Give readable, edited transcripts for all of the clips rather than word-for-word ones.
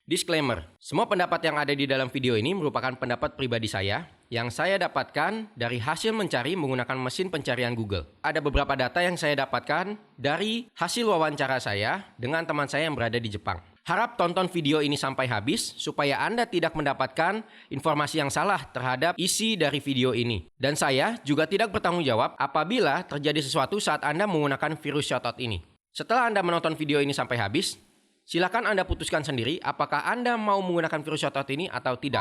Disclaimer, semua pendapat yang ada di dalam video ini merupakan pendapat pribadi saya yang saya dapatkan dari hasil mencari menggunakan mesin pencarian Google. Ada beberapa data yang saya dapatkan dari hasil wawancara saya dengan teman saya yang berada di Jepang. Harap tonton video ini sampai habis supaya Anda tidak mendapatkan informasi yang salah terhadap isi dari video ini. Dan saya juga tidak bertanggung jawab apabila terjadi sesuatu saat Anda menggunakan virus shoutout ini. Setelah Anda menonton video ini sampai habis, silakan Anda putuskan sendiri apakah Anda mau menggunakan virus shoutout ini atau tidak.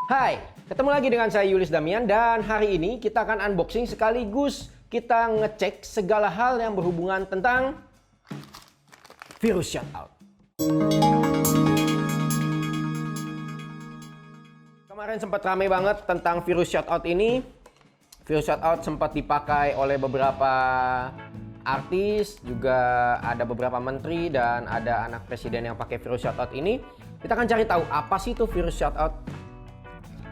Hai, ketemu lagi dengan saya Yulis Damian dan hari ini kita akan unboxing sekaligus kita ngecek segala hal yang berhubungan tentang virus shoutout. Kemarin sempat ramai banget tentang virus shoutout ini. Virus shoutout sempat dipakai oleh beberapa artis, juga ada beberapa menteri dan ada anak presiden yang pakai virus shoutout ini. Kita akan cari tahu apa sih itu virus shoutout.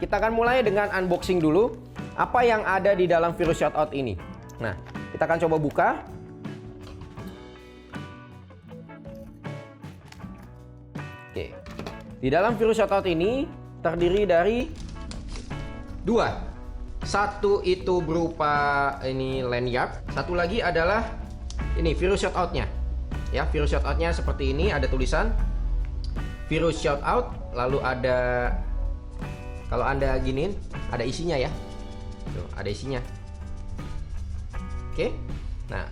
Kita akan mulai dengan unboxing dulu apa yang ada di dalam virus shoutout ini. Nah, kita akan coba buka. Oke. Di dalam virus shoutout ini terdiri dari dua. Satu itu berupa ini lanyard, satu lagi adalah ini virus shoutoutnya. Ya, virus shoutoutnya seperti ini, ada tulisan virus shoutout, lalu ada, kalau Anda giniin, ada isinya ya. Tuh, ada isinya. Oke. Nah,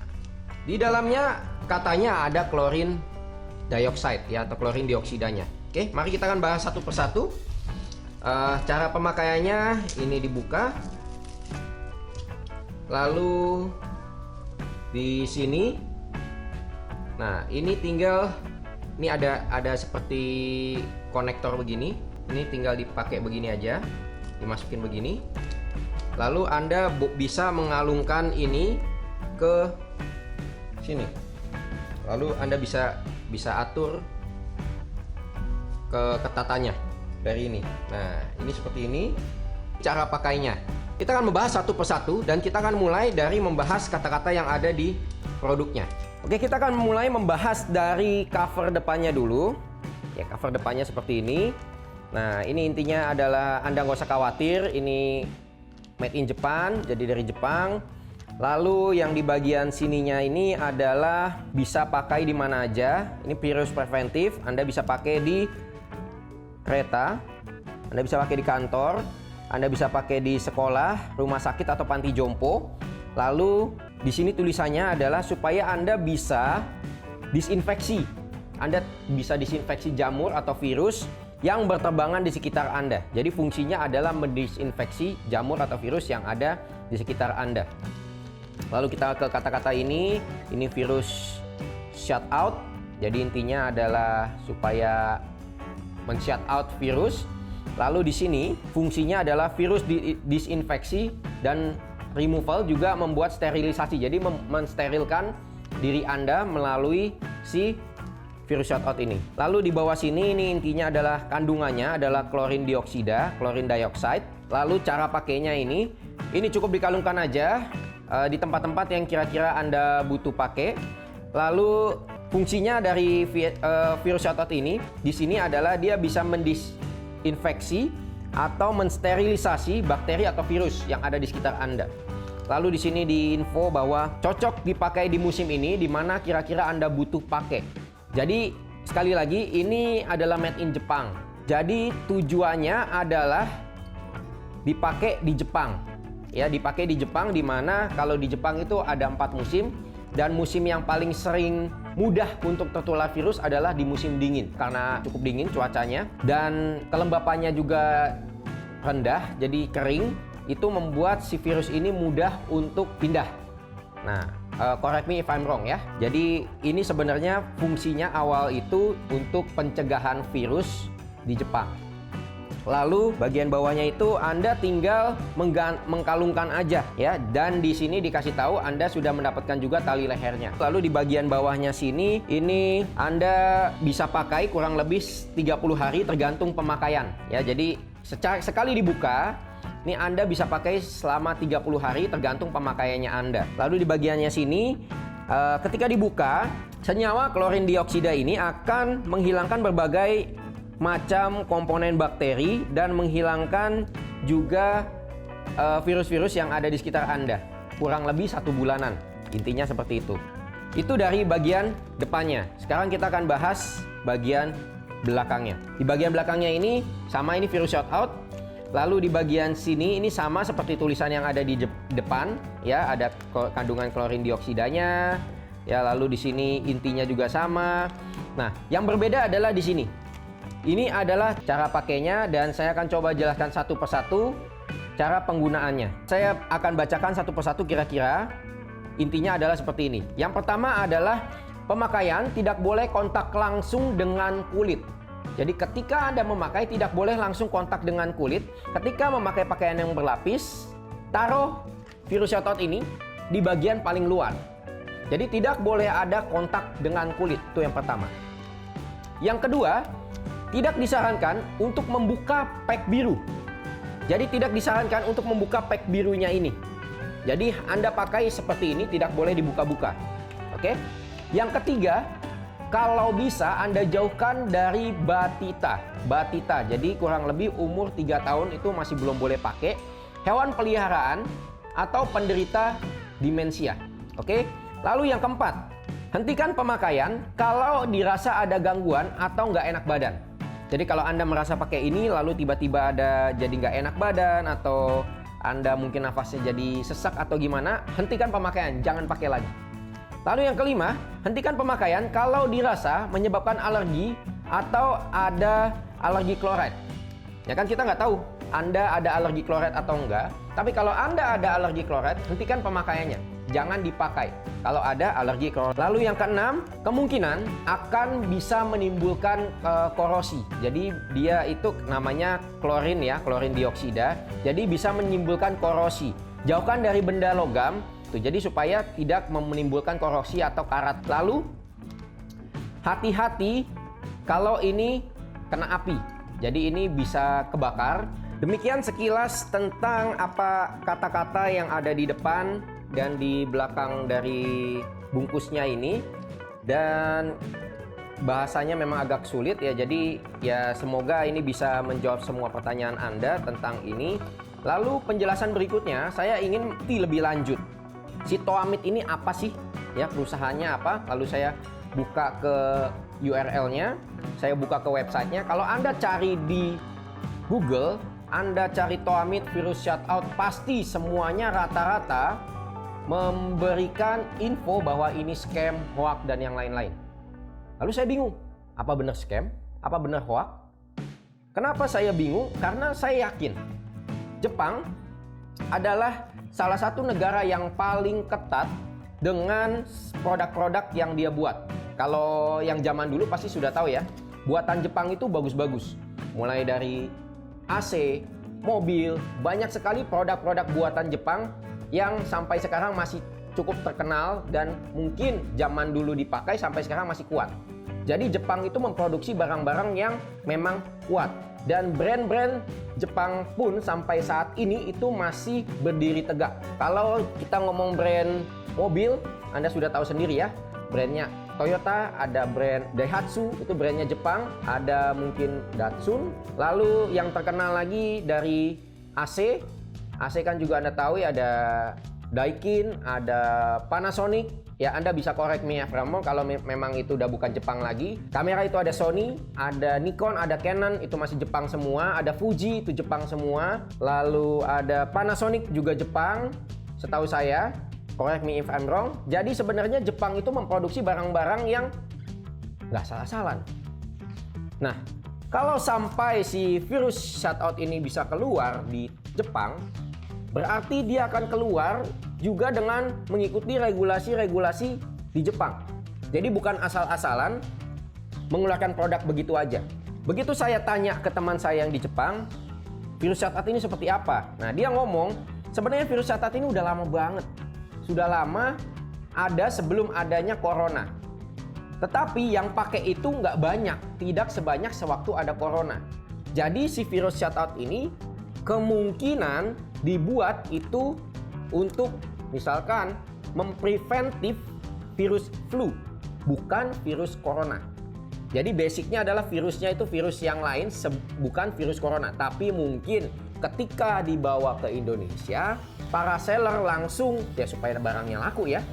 di dalamnya katanya ada klorin dioksida ya, atau klorin dioksidanya. Oke, mari kita akan bahas satu persatu. Cara pemakaiannya ini dibuka. Lalu di sini, nah ini tinggal, ini ada seperti konektor begini. Ini tinggal dipakai begini aja, dimasukin begini. Lalu Anda bisa mengalungkan ini ke sini. Lalu Anda bisa atur ke ketatannya dari ini. Nah, ini seperti ini cara pakainya. Kita akan membahas satu persatu dan kita akan mulai dari membahas kata-kata yang ada di produknya. Oke, kita akan mulai membahas dari cover depannya dulu. Ya, cover depannya seperti ini. Nah, ini intinya adalah Anda nggak usah khawatir, ini made in Japan, jadi dari Jepang. Lalu yang di bagian sininya ini adalah bisa pakai di mana aja. Ini virus preventif, Anda bisa pakai di kereta, Anda bisa pakai di kantor, Anda bisa pakai di sekolah, rumah sakit atau panti jompo. Lalu di sini tulisannya adalah supaya Anda bisa disinfeksi. Anda bisa disinfeksi jamur atau virus yang berterbangan di sekitar Anda. Jadi fungsinya adalah mendisinfeksi jamur atau virus yang ada di sekitar Anda. Lalu kita ke kata-kata ini virus shoutout. Jadi intinya adalah supaya men-shut out virus. Lalu di sini fungsinya adalah virus disinfeksi dan removal, juga membuat sterilisasi. Jadi mensterilkan diri Anda melalui si virus shoutout ini. Lalu di bawah sini ini intinya adalah kandungannya adalah klorin dioksida, klorin dioxide. Lalu cara pakainya ini cukup dikalungkan aja di tempat-tempat yang kira-kira Anda butuh pakai. Lalu fungsinya dari virus shoutout ini di sini adalah dia bisa mendisinfeksi atau mensterilisasi bakteri atau virus yang ada di sekitar Anda. Lalu di sini diinfo bahwa cocok dipakai di musim ini di mana kira-kira Anda butuh pakai. Jadi sekali lagi ini adalah made in Jepang. Jadi tujuannya adalah dipakai di Jepang. Ya, dipakai di Jepang, di mana kalau di Jepang itu ada 4 musim dan musim yang paling sering mudah untuk tertular virus adalah di musim dingin karena cukup dingin cuacanya dan kelembapannya juga rendah, jadi kering. Itu membuat si virus ini mudah untuk pindah. Nah, correct me if I'm wrong ya. Jadi ini sebenarnya fungsinya awal itu untuk pencegahan virus di Jepang. Lalu bagian bawahnya itu Anda tinggal mengkalungkan aja ya, dan di sini dikasih tahu Anda sudah mendapatkan juga tali lehernya. Lalu di bagian bawahnya sini ini Anda bisa pakai kurang lebih 30 hari tergantung pemakaian ya. Jadi sekali dibuka ini Anda bisa pakai selama 30 hari tergantung pemakaiannya Anda. Lalu di bagiannya sini Ketika dibuka, senyawa klorin dioksida ini akan menghilangkan berbagai macam komponen bakteri dan menghilangkan juga virus-virus yang ada di sekitar Anda. Kurang lebih 1 bulanan. Intinya seperti itu. Itu dari bagian depannya. Sekarang kita akan bahas bagian belakangnya. Di bagian belakangnya ini sama, ini virus shoutout. Lalu di bagian sini ini sama seperti tulisan yang ada di depan, ya, ada kandungan klorin dioksidanya, ya, lalu di sini intinya juga sama. Nah, yang berbeda adalah di sini. Ini adalah cara pakainya dan saya akan coba jelaskan satu persatu cara penggunaannya. Saya akan bacakan satu persatu kira-kira. Intinya adalah seperti ini. Yang pertama adalah pemakaian tidak boleh kontak langsung dengan kulit. Jadi ketika Anda memakai tidak boleh langsung kontak dengan kulit. Ketika memakai pakaian yang berlapis, taruh virus shoutout ini di bagian paling luar. Jadi tidak boleh ada kontak dengan kulit. Itu yang pertama. Yang kedua, tidak disarankan untuk membuka pack biru. Jadi tidak disarankan untuk membuka pack birunya ini. Jadi Anda pakai seperti ini, tidak boleh dibuka-buka. Oke? Yang ketiga, kalau bisa Anda jauhkan dari batita. Batita, jadi kurang lebih umur 3 tahun itu masih belum boleh pakai. Hewan peliharaan atau penderita demensia. Oke? Lalu yang keempat, hentikan pemakaian kalau dirasa ada gangguan atau nggak enak badan. Jadi kalau Anda merasa pakai ini lalu tiba-tiba ada jadi nggak enak badan atau Anda mungkin nafasnya jadi sesak atau gimana, hentikan pemakaian, jangan pakai lagi. Lalu yang kelima, hentikan pemakaian kalau dirasa menyebabkan alergi atau ada alergi kloret. Ya kan kita nggak tahu Anda ada alergi kloret atau enggak. Tapi kalau Anda ada alergi kloret, hentikan pemakaiannya. Jangan dipakai kalau ada alergi kloret. Lalu yang keenam, kemungkinan akan bisa menimbulkan korosi. Jadi dia itu namanya klorin ya, klorin dioksida. Jadi bisa menimbulkan korosi. Jauhkan dari benda logam. Jadi supaya tidak menimbulkan korosi atau karat. Lalu hati-hati kalau ini kena api. Jadi ini bisa kebakar. Demikian sekilas tentang apa kata-kata yang ada di depan dan di belakang dari bungkusnya ini. Dan bahasanya memang agak sulit ya. Jadi ya semoga ini bisa menjawab semua pertanyaan Anda tentang ini. Lalu penjelasan berikutnya saya ingin lebih lanjut. Si Toamid ini apa sih? Ya, perusahaannya apa? Lalu saya buka ke URL-nya, saya buka ke websitenya. Kalau Anda cari di Google, Anda cari Toamid virus shoutout, pasti semuanya rata-rata memberikan info bahwa ini scam, hoax, dan yang lain-lain. Lalu saya bingung, apa benar scam? Apa benar hoax? Kenapa saya bingung? Karena saya yakin Jepang adalah salah satu negara yang paling ketat dengan produk-produk yang dia buat. Kalau yang zaman dulu pasti sudah tahu ya, buatan Jepang itu bagus-bagus. Mulai dari AC, mobil, banyak sekali produk-produk buatan Jepang yang sampai sekarang masih cukup terkenal dan mungkin zaman dulu dipakai sampai sekarang masih kuat. Jadi Jepang itu memproduksi barang-barang yang memang kuat. Dan brand-brand Jepang pun sampai saat ini itu masih berdiri tegak. Kalau kita ngomong brand mobil, Anda sudah tahu sendiri ya. Brandnya Toyota, ada brand Daihatsu, itu brandnya Jepang. Ada mungkin Datsun. Lalu yang terkenal lagi dari AC. AC kan juga Anda tahu ya, ada Daikin, ada Panasonic. Ya, Anda bisa correct me if I'm wrong kalau memang itu udah bukan Jepang lagi. Kamera itu ada Sony, ada Nikon, ada Canon, itu masih Jepang semua. Ada Fuji, itu Jepang semua. Lalu ada Panasonic juga Jepang, setahu saya. Correct me if I'm wrong. Jadi sebenarnya Jepang itu memproduksi barang-barang yang nggak salah-salah. Nah, kalau sampai si virus shoutout ini bisa keluar di Jepang, berarti dia akan keluar juga dengan mengikuti regulasi-regulasi di Jepang. Jadi bukan asal-asalan mengeluarkan produk begitu aja. Begitu saya tanya ke teman saya yang di Jepang, virus shoutout ini seperti apa? Nah, dia ngomong, sebenarnya virus shoutout ini udah lama banget. Sudah lama ada sebelum adanya corona. Tetapi yang pakai itu nggak banyak, tidak sebanyak sewaktu ada corona. Jadi si virus shoutout ini kemungkinan dibuat itu untuk misalkan mempreventif virus flu, bukan virus corona. Jadi basicnya adalah virusnya itu virus yang lain, bukan virus corona. Tapi mungkin ketika dibawa ke Indonesia, para seller langsung, ya supaya barangnya laku ya,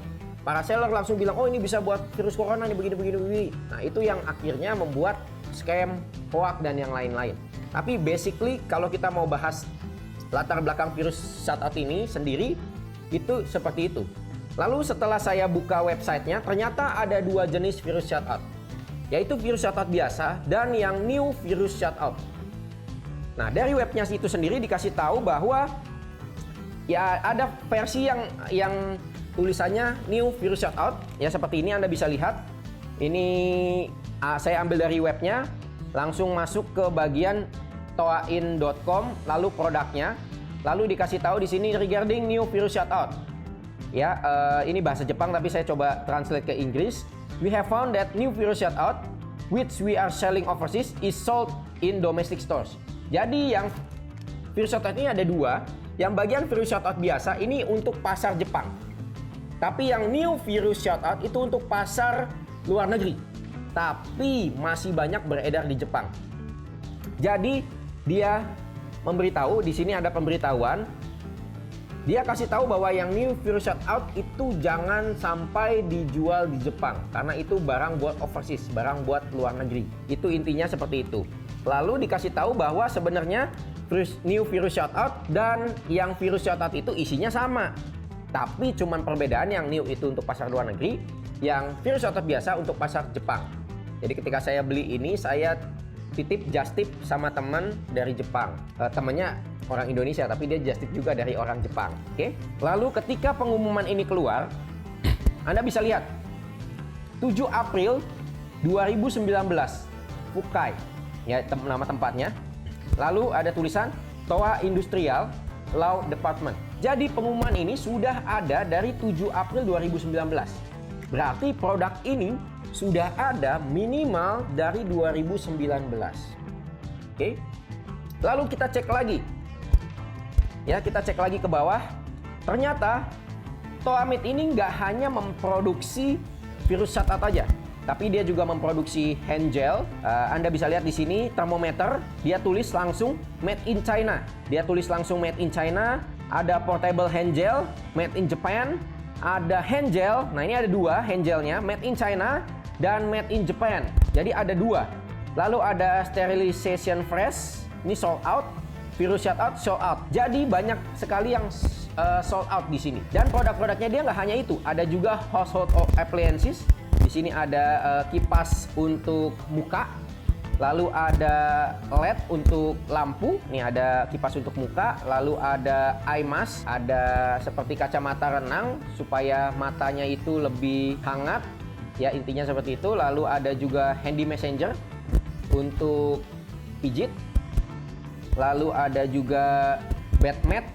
para seller langsung bilang, oh ini bisa buat virus corona nih, begini. Nah itu yang akhirnya membuat scam, hoax, dan yang lain-lain. Tapi basically kalau kita mau bahas latar belakang virus shutout ini sendiri, itu seperti itu. Lalu setelah saya buka websitenya, ternyata ada 2 jenis virus shutout, yaitu virus shutout biasa dan yang new virus shutout. Nah dari webnya itu sendiri dikasih tahu bahwa ya ada versi yang tulisannya new virus shutout, ya seperti ini Anda bisa lihat. Ini saya ambil dari webnya, langsung masuk ke bagian toain.com, lalu produknya, lalu dikasih tahu di sini regarding new virus shutout. Ya, ini bahasa Jepang tapi saya coba translate ke Inggris. We have found that new virus shutout which we are selling overseas is sold in domestic stores. Jadi yang virus shutout ini ada 2. Yang bagian virus shutout biasa ini untuk pasar Jepang. Tapi yang new virus shutout itu untuk pasar luar negeri. Tapi masih banyak beredar di Jepang. Jadi dia memberitahu, di sini ada pemberitahuan. Dia kasih tahu bahwa yang new virus shutout itu jangan sampai dijual di Jepang. Karena itu barang buat overseas, barang buat luar negeri. Itu intinya seperti itu. Lalu dikasih tahu bahwa sebenarnya new virus shutout dan yang virus shutout itu isinya sama. Tapi cuman perbedaan yang new itu untuk pasar luar negeri, yang virus shutout biasa untuk pasar Jepang. Jadi ketika saya beli ini, saya titip just tip sama teman dari Jepang. Temannya orang Indonesia, tapi dia just tip juga dari orang Jepang. Oke? Lalu ketika pengumuman ini keluar, Anda bisa lihat 7 April 2019, Fukai, ya nama tempatnya. Lalu ada tulisan Toa Industrial Law Department. Jadi pengumuman ini sudah ada dari 7 April 2019. Berarti produk ini sudah ada minimal dari 2019. Oke. Lalu kita cek lagi. Ya, kita cek lagi ke bawah. Ternyata Toamit ini nggak hanya memproduksi virus shutout aja, tapi dia juga memproduksi hand gel. Anda bisa lihat di sini termometer, dia tulis langsung made in China. Dia tulis langsung made in China. Ada portable hand gel made in Japan. Ada hand gel. Nah ini ada 2 hand gelnya, made in China dan made in Japan. Jadi ada 2. Lalu ada sterilization fresh. Ini sold out. Virus shutout sold out. Jadi banyak sekali yang sold out di sini. Dan produk-produknya dia nggak hanya itu. Ada juga household appliances. Di sini ada kipas untuk muka, lalu ada LED untuk lampu. Nih ada kipas untuk muka, lalu ada eye mask, ada seperti kacamata renang supaya matanya itu lebih hangat. Ya intinya seperti itu. Lalu ada juga handy messenger untuk pijit. Lalu ada juga bed mat,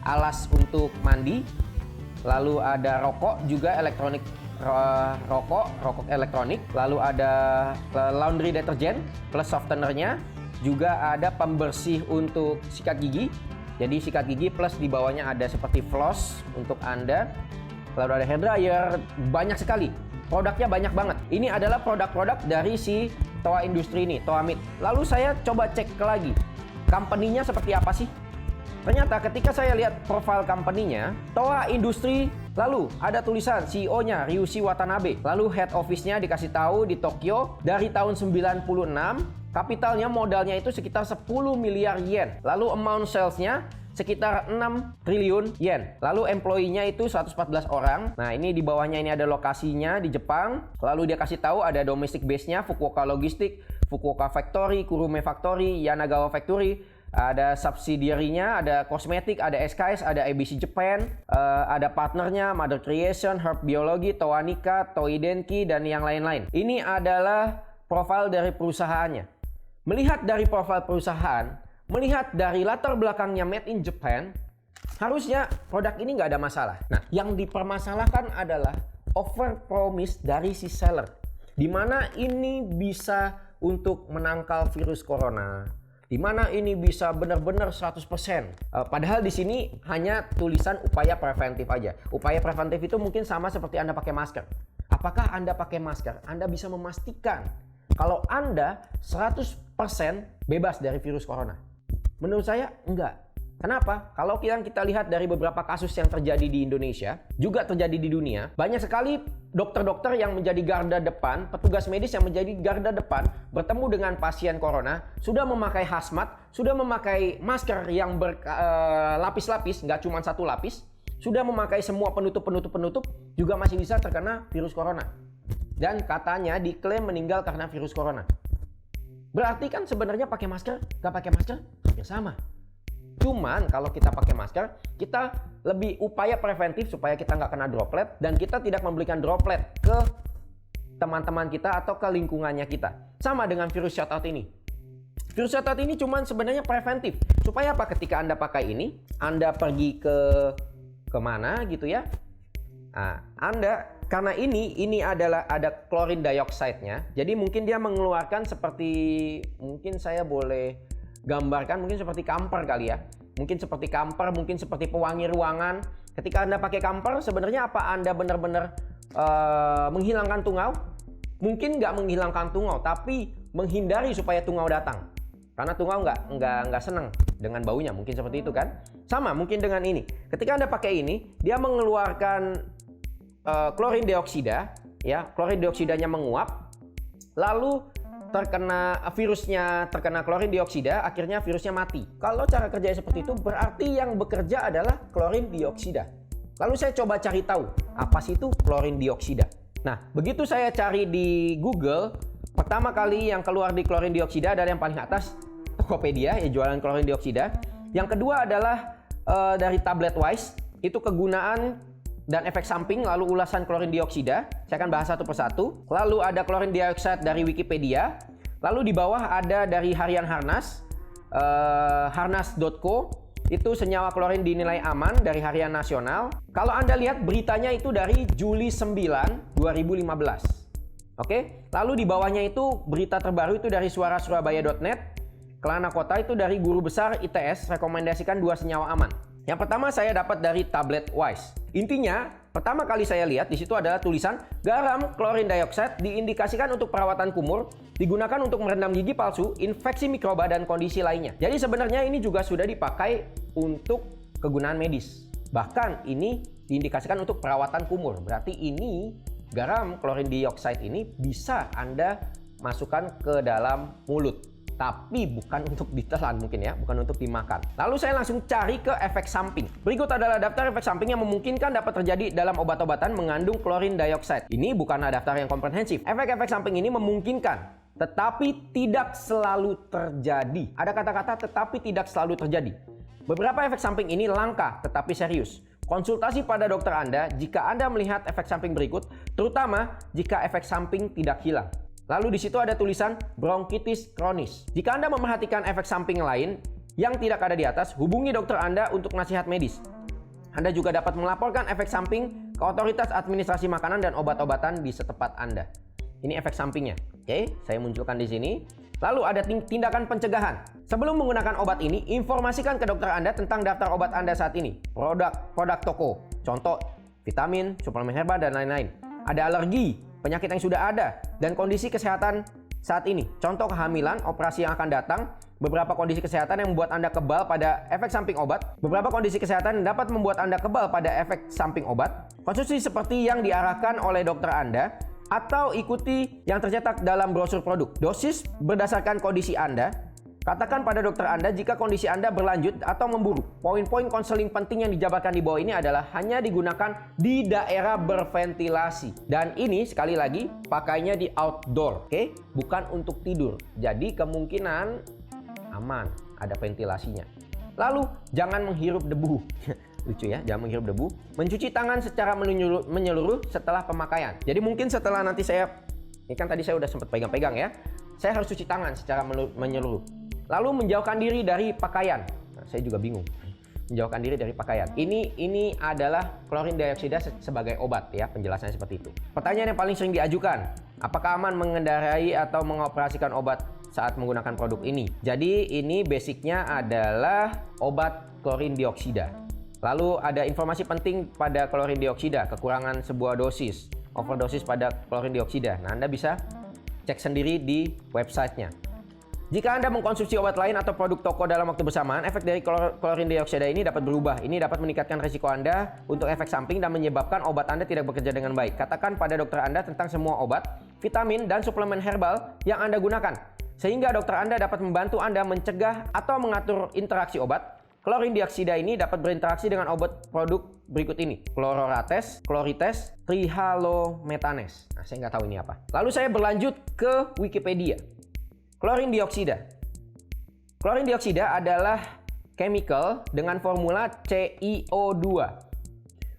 alas untuk mandi. Lalu ada rokok juga elektronik, rokok elektronik. Lalu ada laundry deterjen plus softenernya. Juga ada pembersih untuk sikat gigi. Jadi sikat gigi plus di bawahnya ada seperti floss untuk Anda. Lalu ada hair dryer, banyak sekali. Produknya banyak banget. Ini adalah produk-produk dari si Toa Industri ini, Toamit. Lalu saya coba cek lagi, company-nya seperti apa sih? Ternyata ketika saya lihat profil company-nya, Toa Industri, lalu ada tulisan CEO-nya Ryushi Watanabe. Lalu head office-nya dikasih tahu di Tokyo dari tahun 96. Kapitalnya modalnya itu sekitar 10 miliar yen. Lalu amount sales-nya sekitar 6 triliun yen. Lalu employee-nya itu 114 orang. Nah, ini di bawahnya ini ada lokasinya di Jepang. Lalu dia kasih tahu ada domestic base-nya Fukuoka Logistik, Fukuoka Factory, Kurume Factory, Yanagawa Factory. Ada subsidiary-nya, ada kosmetik, ada SKS, ada ABC Japan, ada partnernya Mother Creation, Herb Biology, Toa Nika, Toei Denki, dan yang lain-lain. Ini adalah profil dari perusahaannya. Melihat dari profil perusahaan, melihat dari latar belakangnya made in Japan, harusnya produk ini nggak ada masalah. Nah, yang dipermasalahkan adalah over promise dari si seller, di mana ini bisa untuk menangkal virus corona, di mana ini bisa benar-benar 100%. Padahal di sini hanya tulisan upaya preventif aja. Upaya preventif itu mungkin sama seperti Anda pakai masker. Apakah Anda pakai masker? Anda bisa memastikan kalau Anda 100% bebas dari virus corona? Menurut saya enggak. Kenapa? Kalau kita lihat dari beberapa kasus yang terjadi di Indonesia, juga terjadi di dunia, banyak sekali dokter-dokter yang menjadi garda depan, petugas medis yang menjadi garda depan, bertemu dengan pasien corona, sudah memakai hazmat, sudah memakai masker yang berlapis-lapis, nggak cuma satu lapis, sudah memakai semua penutup, juga masih bisa terkena virus corona. Dan katanya diklaim meninggal karena virus corona. Berarti kan sebenarnya pakai masker, nggak pakai masker, hampir sama. Cuman kalau kita pakai masker, kita lebih upaya preventif supaya kita nggak kena droplet dan kita tidak memberikan droplet ke teman-teman kita atau ke lingkungannya kita. Sama dengan virus shoutout ini. Virus shoutout ini cuman sebenarnya preventif. Supaya apa? Ketika Anda pakai ini, Anda pergi ke kemana gitu ya. Nah, Anda karena ini adalah ada chlorine dioxide-nya. Jadi mungkin dia mengeluarkan seperti, mungkin saya boleh gambarkan mungkin seperti kamper kali ya. Mungkin seperti kamper, mungkin seperti pewangi ruangan. Ketika Anda pakai kamper, sebenarnya apa Anda benar-benar menghilangkan tungau? Mungkin nggak menghilangkan tungau, tapi menghindari supaya tungau datang. Karena tungau nggak senang dengan baunya, mungkin seperti itu kan? Sama mungkin dengan ini. Ketika Anda pakai ini, dia mengeluarkan klorin dioksida, ya, klorin dioksidanya menguap, lalu virusnya terkena klorin dioksida, akhirnya virusnya mati. Kalau cara kerjanya seperti itu, berarti yang bekerja adalah klorin dioksida. Lalu saya coba cari tahu, apa sih itu klorin dioksida? Nah, begitu saya cari di Google, pertama kali yang keluar di klorin dioksida adalah yang paling atas, Tokopedia, ya, jualan klorin dioksida. Yang kedua adalah dari Tablet Wise, itu kegunaan dan efek samping, lalu ulasan klorin dioksida. Saya akan bahas satu persatu. Lalu ada klorin dioxide dari Wikipedia. Lalu di bawah ada dari Harian Harnas, harnas.co. Itu senyawa klorin dinilai aman dari Harian Nasional. Kalau Anda lihat beritanya itu dari Juli 9, 2015. Oke. Lalu di bawahnya itu berita terbaru itu dari suarasurabaya.net. Kelana Kota itu dari Guru Besar ITS rekomendasikan 2 senyawa aman. Yang pertama saya dapat dari Tablet Wise. Intinya, pertama kali saya lihat di situ adalah tulisan garam klorin dioxide diindikasikan untuk perawatan kumur, digunakan untuk merendam gigi palsu, infeksi mikroba dan kondisi lainnya. Jadi sebenarnya ini juga sudah dipakai untuk kegunaan medis. Bahkan ini diindikasikan untuk perawatan kumur. Berarti ini garam klorin dioxide ini bisa Anda masukkan ke dalam mulut. Tapi bukan untuk ditelan mungkin ya, bukan untuk dimakan. Lalu saya langsung cari ke efek samping. Berikut adalah daftar efek samping yang memungkinkan dapat terjadi dalam obat-obatan mengandung klorin dioxide. Ini bukanlah daftar yang komprehensif. Efek-efek samping ini memungkinkan, tetapi tidak selalu terjadi. Ada kata-kata tetapi tidak selalu terjadi. Beberapa efek samping ini langka tetapi serius. Konsultasi pada dokter Anda jika Anda melihat efek samping berikut, terutama jika efek samping tidak hilang. Lalu di situ ada tulisan bronkitis kronis. Jika Anda memerhatikan efek samping lain yang tidak ada di atas, hubungi dokter Anda untuk nasihat medis. Anda juga dapat melaporkan efek samping ke otoritas administrasi makanan dan obat-obatan di setempat Anda. Ini efek sampingnya. Oke, saya munculkan di sini. Lalu ada tindakan pencegahan. Sebelum menggunakan obat ini, informasikan ke dokter Anda tentang daftar obat Anda saat ini. Produk toko, contoh vitamin, suplemen herbal, dan lain-lain. Ada alergi, penyakit yang sudah ada, dan kondisi kesehatan saat ini. Contoh kehamilan, operasi yang akan datang, beberapa kondisi kesehatan yang membuat Anda kebal pada efek samping obat, beberapa kondisi kesehatan yang dapat membuat Anda kebal pada efek samping obat, konsumsi seperti yang diarahkan oleh dokter Anda, atau ikuti yang tercetak dalam brosur produk. Dosis berdasarkan kondisi Anda. Katakan pada dokter Anda jika kondisi Anda berlanjut atau memburuk. Poin-poin konseling penting yang dijabarkan di bawah ini adalah hanya digunakan di daerah berventilasi. Dan ini sekali lagi pakainya di outdoor, oke? Bukan untuk tidur. Jadi kemungkinan aman, ada ventilasinya. Lalu jangan menghirup debu. Lucu ya, jangan menghirup debu. Mencuci tangan secara menyeluruh setelah pemakaian. Jadi mungkin setelah nanti ini kan tadi saya udah sempat pegang-pegang ya. Saya harus cuci tangan secara menyeluruh. Lalu menjauhkan diri dari pakaian. Nah, saya juga bingung. Menjauhkan diri dari pakaian. Ini adalah klorin dioksida sebagai obat ya, penjelasannya seperti itu. Pertanyaan yang paling sering diajukan, apakah aman mengendarai atau mengoperasikan obat saat menggunakan produk ini. Jadi ini basicnya adalah obat klorin dioksida. Lalu ada informasi penting pada klorin dioksida, kekurangan sebuah dosis, overdosis pada klorin dioksida. Nah, Anda bisa cek sendiri di websitenya. Jika Anda mengkonsumsi obat lain atau produk toko dalam waktu bersamaan, efek dari klorin dioksida ini dapat berubah. Ini dapat meningkatkan risiko Anda untuk efek samping dan menyebabkan obat Anda tidak bekerja dengan baik. Katakan pada dokter Anda tentang semua obat, vitamin, dan suplemen herbal yang Anda gunakan, sehingga dokter Anda dapat membantu Anda mencegah atau mengatur interaksi obat. Klorin dioksida ini dapat berinteraksi dengan obat produk berikut ini: Chlororates, Chlorites, Trihalometanes. Nah, saya nggak tahu ini apa. Lalu saya berlanjut ke Wikipedia. Klorin dioksida. Klorin dioksida adalah chemical dengan formula CiO2.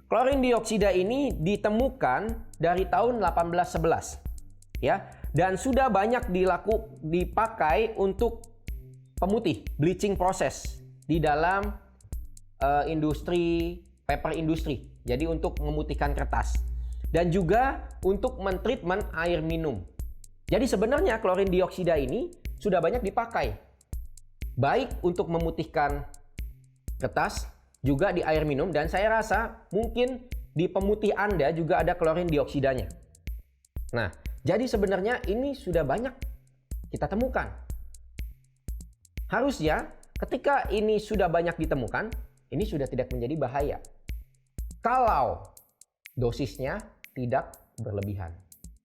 Klorin dioksida ini ditemukan dari tahun 1811, ya, dan sudah banyak dipakai untuk pemutih, bleaching proses di dalam industri paper industry. Jadi untuk memutihkan kertas dan juga untuk mentreatment air minum. Jadi sebenarnya klorin dioksida ini sudah banyak dipakai, baik untuk memutihkan kertas, juga di air minum, dan saya rasa mungkin di pemutih Anda juga ada klorin dioksidanya. Nah, jadi sebenarnya ini sudah banyak kita temukan. Harusnya ketika ini sudah banyak ditemukan, ini sudah tidak menjadi bahaya kalau dosisnya tidak berlebihan.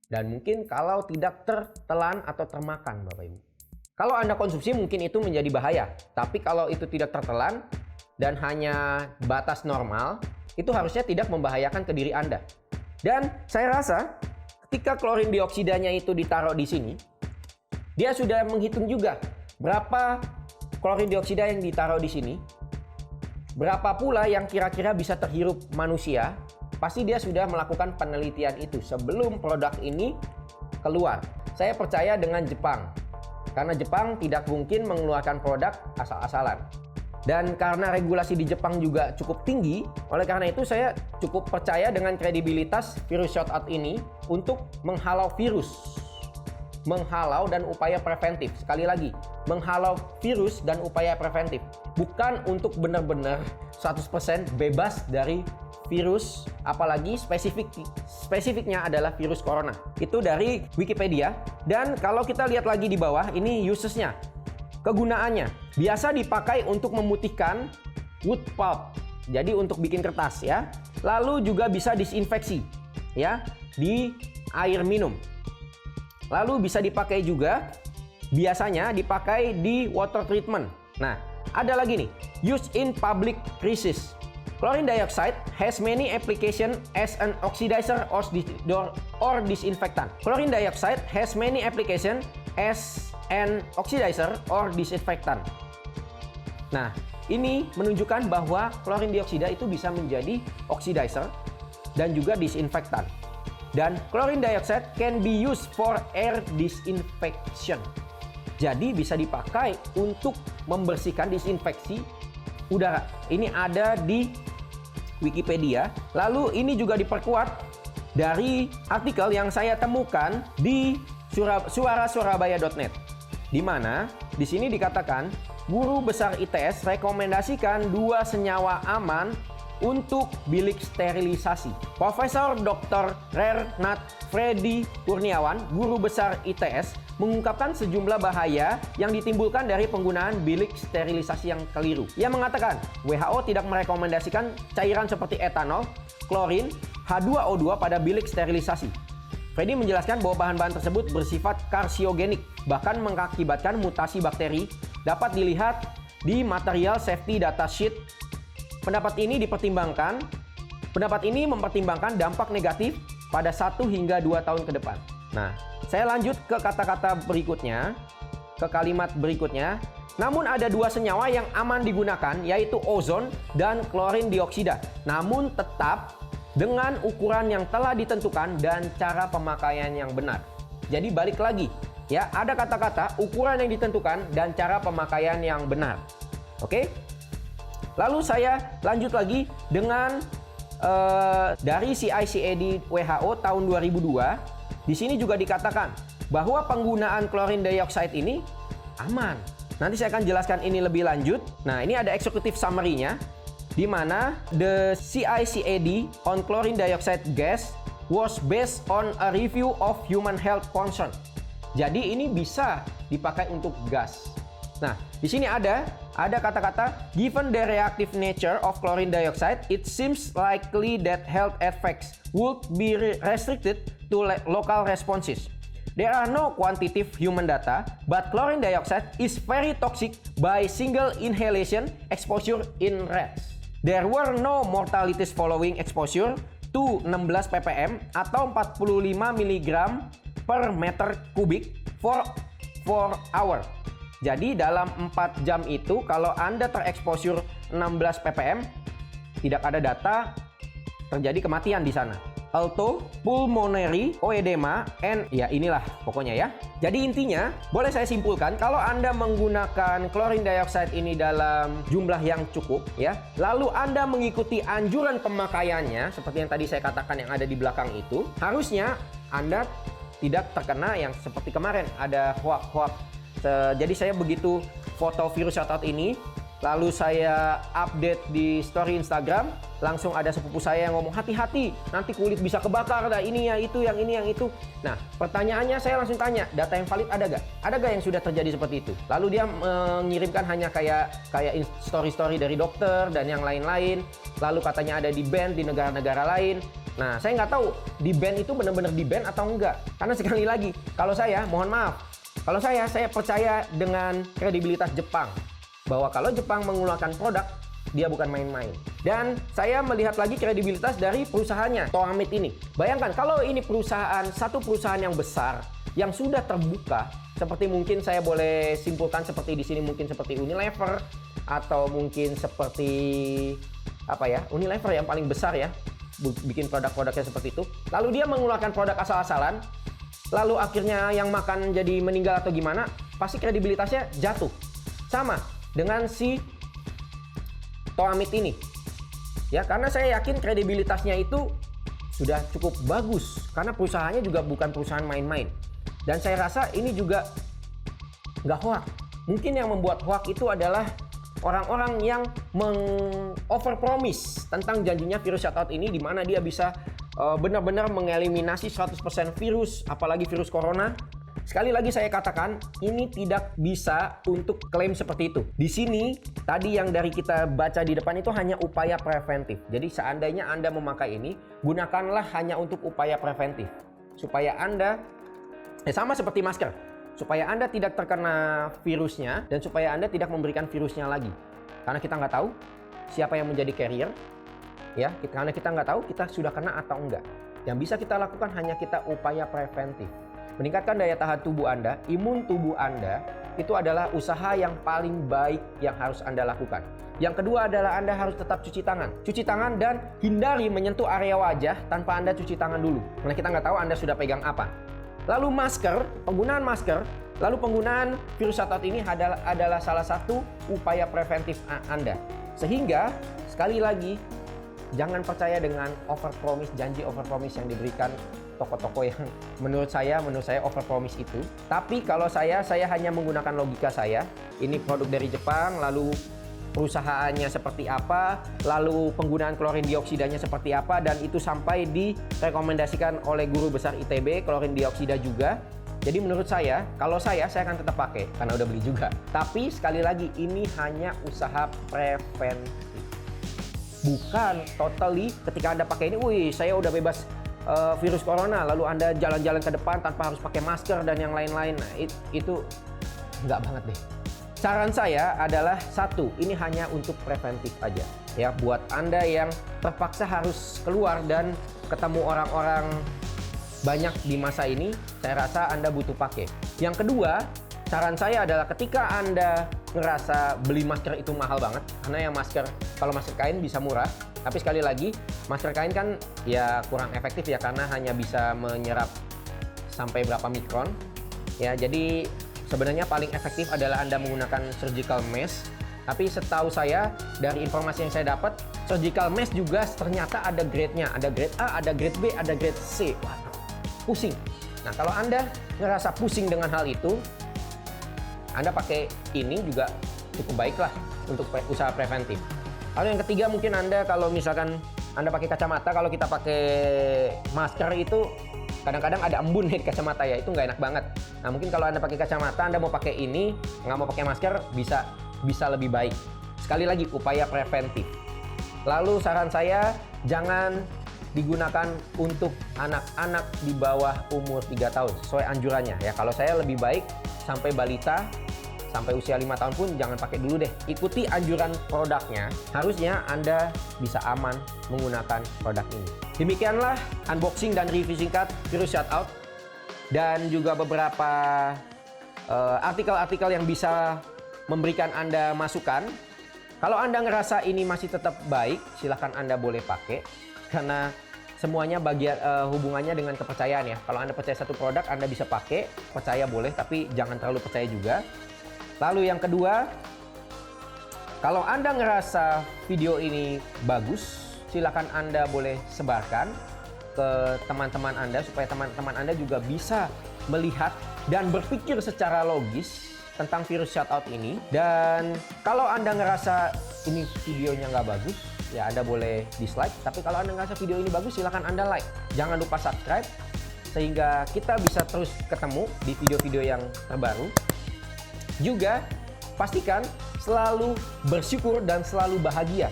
Dan mungkin kalau tidak tertelan atau termakan, Bapak Ibu. Kalau Anda konsumsi mungkin itu menjadi bahaya. Tapi kalau itu tidak tertelan dan hanya batas normal, itu harusnya tidak membahayakan ke diri Anda. Dan saya rasa ketika klorin dioksidanya itu ditaruh di sini, dia sudah menghitung juga berapa klorin dioksida yang ditaruh di sini, berapa pula yang kira-kira bisa terhirup manusia. Pasti dia sudah melakukan penelitian itu sebelum produk ini keluar. Saya percaya dengan Jepang, karena Jepang tidak mungkin mengeluarkan produk asal-asalan. Dan karena regulasi di Jepang juga cukup tinggi, oleh karena itu saya cukup percaya dengan kredibilitas virus shot-out ini untuk menghalau virus. Menghalau dan upaya preventif. Sekali lagi, menghalau virus dan upaya preventif. Bukan untuk benar-benar 100% bebas dari virus, apalagi spesifiknya adalah virus corona. Itu dari Wikipedia. Dan kalau kita lihat lagi di bawah, ini usesnya, kegunaannya. Biasa dipakai untuk memutihkan wood pulp, jadi untuk bikin kertas, ya. Lalu juga bisa disinfeksi, ya, di air minum. Lalu bisa dipakai juga, biasanya dipakai di water treatment. Nah, ada lagi nih, use in public crisis. Chlorine dioxide has many applications as an oxidizer or disinfectant. Chlorine dioxide has many applications as an oxidizer or disinfectant. Nah, ini menunjukkan bahwa chlorine dioksida itu bisa menjadi oxidizer dan juga disinfektan. Dan chlorine dioxide can be used for air disinfection. Jadi bisa dipakai untuk membersihkan, disinfeksi udara. Ini ada di Wikipedia. Lalu ini juga diperkuat dari artikel yang saya temukan di suarasurabaya.net, di mana di sini dikatakan guru besar ITS rekomendasikan 2 senyawa aman untuk bilik sterilisasi. Profesor Dr. Renat Freddy Kurniawan, guru besar ITS, mengungkapkan sejumlah bahaya yang ditimbulkan dari penggunaan bilik sterilisasi yang keliru. Ia mengatakan WHO tidak merekomendasikan cairan seperti etanol, klorin, H2O2 pada bilik sterilisasi. Freddy menjelaskan bahwa bahan-bahan tersebut bersifat karsiogenik, bahkan mengakibatkan mutasi bakteri. Dapat dilihat di material safety data sheet. Pendapat ini mempertimbangkan dampak negatif pada 1 hingga 2 tahun ke depan. Nah, saya lanjut ke kata-kata berikutnya, ke kalimat berikutnya. Namun ada 2 senyawa yang aman digunakan, yaitu ozon dan klorin dioksida. Namun tetap dengan ukuran yang telah ditentukan dan cara pemakaian yang benar. Jadi balik lagi, ya, ada kata-kata ukuran yang ditentukan dan cara pemakaian yang benar. Oke? Lalu saya lanjut lagi dengan dari CICAD WHO tahun 2002. Di sini juga dikatakan bahwa penggunaan chlorine dioxide ini aman. Nanti saya akan jelaskan ini lebih lanjut. Nah, ini ada executive summary-nya, di mana the CICAD on chlorine dioxide gas was based on a review of human health concern. Jadi ini bisa dipakai untuk gas. Nah, di sini ada kata-kata given the reactive nature of chlorine dioxide, it seems likely that health effects would be restricted to local responses. There are no quantitative human data, but chlorine dioxide is very toxic by single inhalation exposure in rats. There were no mortalities following exposure to 16 ppm atau 45 mg per meter kubik for 4 hour. Jadi dalam 4 jam itu kalau Anda tereksposur 16 ppm, tidak ada data terjadi kematian di sana. Although pulmonary edema and ya inilah pokoknya ya. Jadi intinya boleh saya simpulkan kalau Anda menggunakan chlorine dioxide ini dalam jumlah yang cukup ya, lalu Anda mengikuti anjuran pemakaiannya seperti yang tadi saya katakan yang ada di belakang itu, harusnya Anda tidak terkena yang seperti kemarin ada hoax. Jadi saya begitu foto virus shoutout ini, lalu saya update di story Instagram, langsung ada sepupu saya yang ngomong hati-hati, nanti kulit bisa kebakar, dah ini ya itu, yang ini yang itu. Nah, pertanyaannya saya langsung tanya, data yang valid ada gak? Ada gak yang sudah terjadi seperti itu? Lalu dia mengirimkan hanya kayak story-story dari dokter dan yang lain-lain. Lalu katanya ada di ban di negara-negara lain. Nah, saya nggak tahu di ban itu benar-benar di ban atau enggak. Karena sekali lagi, kalau saya, mohon maaf, kalau saya percaya dengan kredibilitas Jepang. Bahwa kalau Jepang mengeluarkan produk, dia bukan main-main. Dan saya melihat lagi kredibilitas dari perusahaannya, Toamit ini. Bayangkan kalau ini satu perusahaan yang besar, yang sudah terbuka, seperti mungkin saya boleh simpulkan seperti di sini mungkin seperti Unilever, atau mungkin seperti apa ya, Unilever yang paling besar ya, bikin produk-produknya seperti itu. Lalu dia mengeluarkan produk asal-asalan, lalu akhirnya yang makan jadi meninggal atau gimana, pasti kredibilitasnya jatuh. Sama dengan si Toamit ini. Ya, karena saya yakin kredibilitasnya itu sudah cukup bagus karena perusahaannya juga bukan perusahaan main-main. Dan saya rasa ini juga nggak hoax. Mungkin yang membuat hoax itu adalah orang-orang yang meng-overpromise tentang janjinya virus shoutout ini, di mana dia bisa benar-benar mengeliminasi 100% virus, apalagi virus corona. Sekali lagi saya katakan, ini tidak bisa untuk klaim seperti itu. Di sini, tadi yang dari kita baca di depan itu hanya upaya preventif. Jadi seandainya Anda memakai ini, gunakanlah hanya untuk upaya preventif. Supaya Anda, sama seperti masker, supaya Anda tidak terkena virusnya dan supaya Anda tidak memberikan virusnya lagi. Karena kita nggak tahu siapa yang menjadi carrier, ya. Karena kita nggak tahu kita sudah kena atau enggak. Yang bisa kita lakukan hanya kita upaya preventif. Meningkatkan daya tahan tubuh Anda, imun tubuh Anda, itu adalah usaha yang paling baik yang harus Anda lakukan. Yang kedua adalah Anda harus tetap cuci tangan. Cuci tangan dan hindari menyentuh area wajah tanpa Anda cuci tangan dulu. Karena kita nggak tahu Anda sudah pegang apa. Lalu masker, penggunaan masker, lalu penggunaan virus shoutout ini adalah salah satu upaya preventif Anda. Sehingga, sekali lagi, jangan percaya dengan janji overpromise yang diberikan toko-toko yang menurut saya overpromise itu. Tapi kalau saya hanya menggunakan logika saya. Ini produk dari Jepang, lalu perusahaannya seperti apa, lalu penggunaan chlorine dioksidanya seperti apa, dan itu sampai direkomendasikan oleh guru besar ITB, chlorine dioksida juga. Jadi menurut saya, kalau saya akan tetap pakai karena udah beli juga. Tapi sekali lagi, ini hanya usaha preventif. Bukan totally ketika Anda pakai ini, wih saya udah bebas virus corona, lalu Anda jalan-jalan ke depan tanpa harus pakai masker dan yang lain-lain. Nah, itu nggak banget deh. Saran saya adalah satu, ini hanya untuk preventif aja. Ya, buat Anda yang terpaksa harus keluar dan ketemu orang-orang banyak di masa ini, saya rasa Anda butuh pakai. Yang kedua, saran saya adalah ketika Anda ngerasa beli masker itu mahal banget, karena yang kalau masker kain bisa murah, tapi sekali lagi masker kain kan ya kurang efektif ya karena hanya bisa menyerap sampai berapa mikron. Ya, jadi sebenarnya paling efektif adalah Anda menggunakan surgical mask. Tapi setahu saya dari informasi yang saya dapat, surgical mask juga ternyata ada grade-nya, ada grade A, ada grade B, ada grade C. Waduh, pusing. Nah, kalau Anda ngerasa pusing dengan hal itu, Anda pakai ini juga cukup baik lah untuk usaha preventif. Lalu yang ketiga, mungkin Anda kalau misalkan Anda pakai kacamata, kalau kita pakai masker itu kadang-kadang ada embun di kacamata ya, itu nggak enak banget. Nah, mungkin kalau Anda pakai kacamata, Anda mau pakai ini, nggak mau pakai masker, bisa lebih baik. Sekali lagi, upaya preventif. Lalu saran saya, jangan digunakan untuk anak-anak di bawah umur 3 tahun, sesuai anjurannya ya. Kalau saya lebih baik sampai balita, sampai usia 5 tahun pun jangan pakai dulu deh. Ikuti anjuran produknya, harusnya Anda bisa aman menggunakan produk ini. Demikianlah unboxing dan review singkat Virus Shutout, dan juga beberapa artikel-artikel yang bisa memberikan Anda masukan. Kalau Anda ngerasa ini masih tetap baik, silahkan Anda boleh pakai, karena semuanya hubungannya dengan kepercayaan ya. Kalau Anda percaya satu produk, Anda bisa pakai, percaya boleh, tapi jangan terlalu percaya juga. Lalu yang kedua, kalau Anda ngerasa video ini bagus, silakan Anda boleh sebarkan ke teman-teman Anda, supaya teman-teman Anda juga bisa melihat dan berpikir secara logis tentang Virus Shutout ini. Dan kalau Anda ngerasa ini videonya nggak bagus, ya Anda boleh dislike. Tapi kalau Anda ngerasa video ini bagus, silakan Anda like. Jangan lupa subscribe, sehingga kita bisa terus ketemu di video-video yang terbaru. Juga pastikan selalu bersyukur dan selalu bahagia,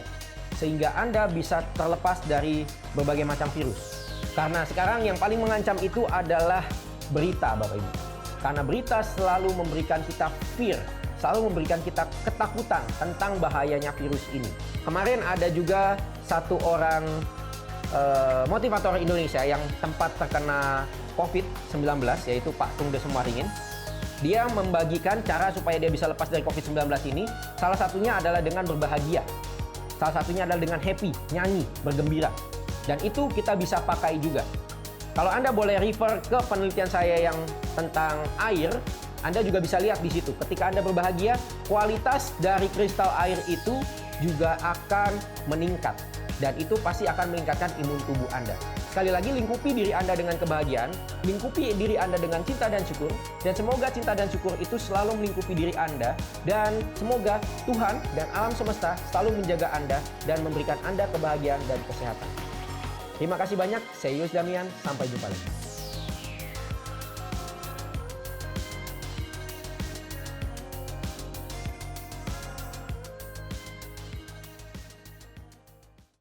sehingga Anda bisa terlepas dari berbagai macam virus. Karena sekarang yang paling mengancam itu adalah berita, Bapak Ibu. Karena berita selalu memberikan kita fear, selalu memberikan kita ketakutan tentang bahayanya virus ini. Kemarin ada juga satu orang motivator Indonesia yang sempat terkena COVID-19, yaitu Pak Tung Desemaringin. Dia membagikan cara supaya dia bisa lepas dari COVID-19 ini. Salah satunya adalah dengan berbahagia. Salah satunya adalah dengan happy, nyanyi, bergembira. Dan itu kita bisa pakai juga. Kalau Anda boleh refer ke penelitian saya yang tentang air, Anda juga bisa lihat di situ. Ketika Anda berbahagia, kualitas dari kristal air itu juga akan meningkat. Dan itu pasti akan meningkatkan imun tubuh Anda. Sekali lagi, lingkupi diri Anda dengan kebahagiaan, lingkupi diri Anda dengan cinta dan syukur, dan semoga cinta dan syukur itu selalu melingkupi diri Anda, dan semoga Tuhan dan alam semesta selalu menjaga Anda dan memberikan Anda kebahagiaan dan kesehatan. Terima kasih banyak, saya Yus Damian, sampai jumpa lagi.